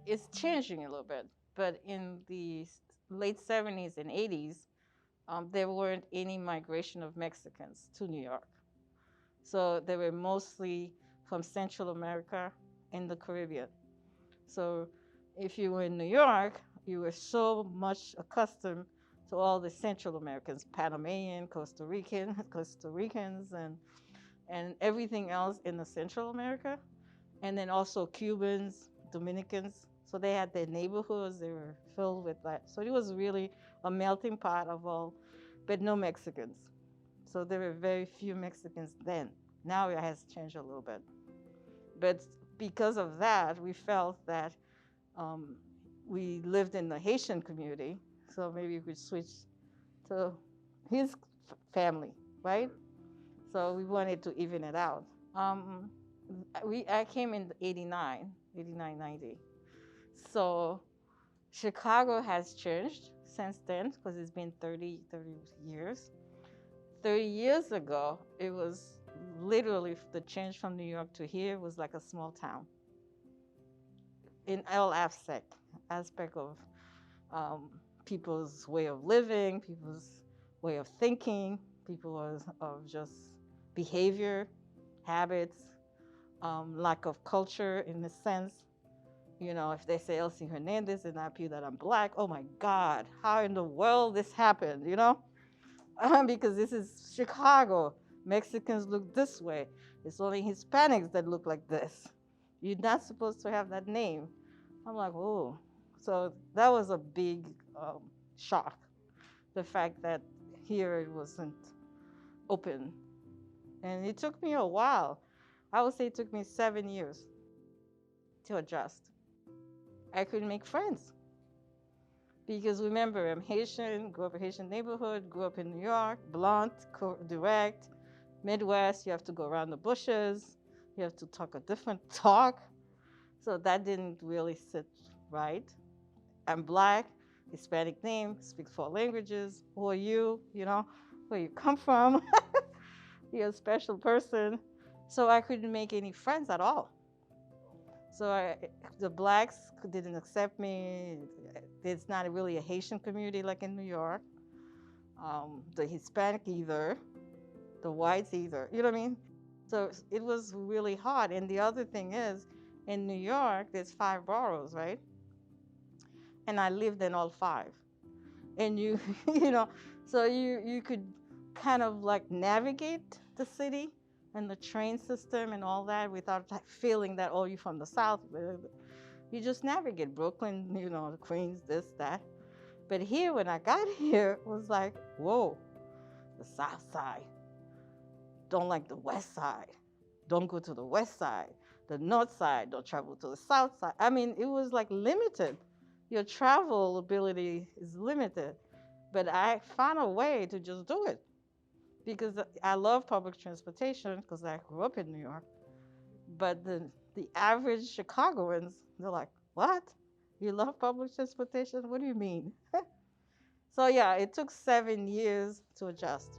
it's changing a little bit. But in the late 70s and 80s, there weren't any migration of Mexicans to New York. So they were mostly from Central America and the Caribbean. So if you were in New York, you were so much accustomed to all the Central Americans, Panamanian, Costa Ricans, and everything else in the Central America, and then also Cubans, Dominicans. So they had their neighborhoods; they were filled with that. So it was really a melting pot of all, but no Mexicans. So there were very few Mexicans then. Now it has changed a little bit, but because of that, we felt that um, we lived in the Haitian community, so maybe we could switch to his family, right? So we wanted to even it out. Um, I came in 89, 89, 90. So Chicago has changed since then because it's been 30 years. 30 years ago, it was literally the change from New York to here was like a small town in all aspect of um, people's way of living, people's way of thinking, people's of just behavior, habits, lack of culture in the sense. You know, if they say Elsie Hernandez and I appear that I'm black, oh my God, how in the world this happened, you know? Because this is Chicago. Mexicans look this way. It's only Hispanics that look like this. You're not supposed to have that name. I'm like, oh. So that was a big shock. The fact that here it wasn't open. And it took me a while. I would say it took me 7 years to adjust. I couldn't make friends. Because remember, I'm Haitian, grew up in a Haitian neighborhood, grew up in New York, blunt, direct, Midwest, you have to go around the bushes, you have to talk a different talk. So that didn't really sit right. I'm black, Hispanic name, speak 4 languages. Who are you? You know, where you come from? You're a special person. So I couldn't make any friends at all. So the blacks didn't accept me. There's not really a Haitian community like in New York. The Hispanic either, the whites either. You know what I mean? So it was really hard. And the other thing is, in New York, there's 5 boroughs, right? And I lived in all 5. And you, you know, so you could kind of like navigate the city and the train system and all that without feeling that, oh, you're from the South. You just navigate Brooklyn, you know, Queens, this, that. But here, when I got here, it was like, whoa, the South Side. Don't like the West Side. Don't go to the West Side. The North Side, don't travel to the South Side. I mean, it was like limited. Your travel ability is limited. But I found a way to just do it because I love public transportation because I grew up in New York. But the average Chicagoans, they're like, what? You love public transportation? What do you mean? So yeah, it took 7 years to adjust.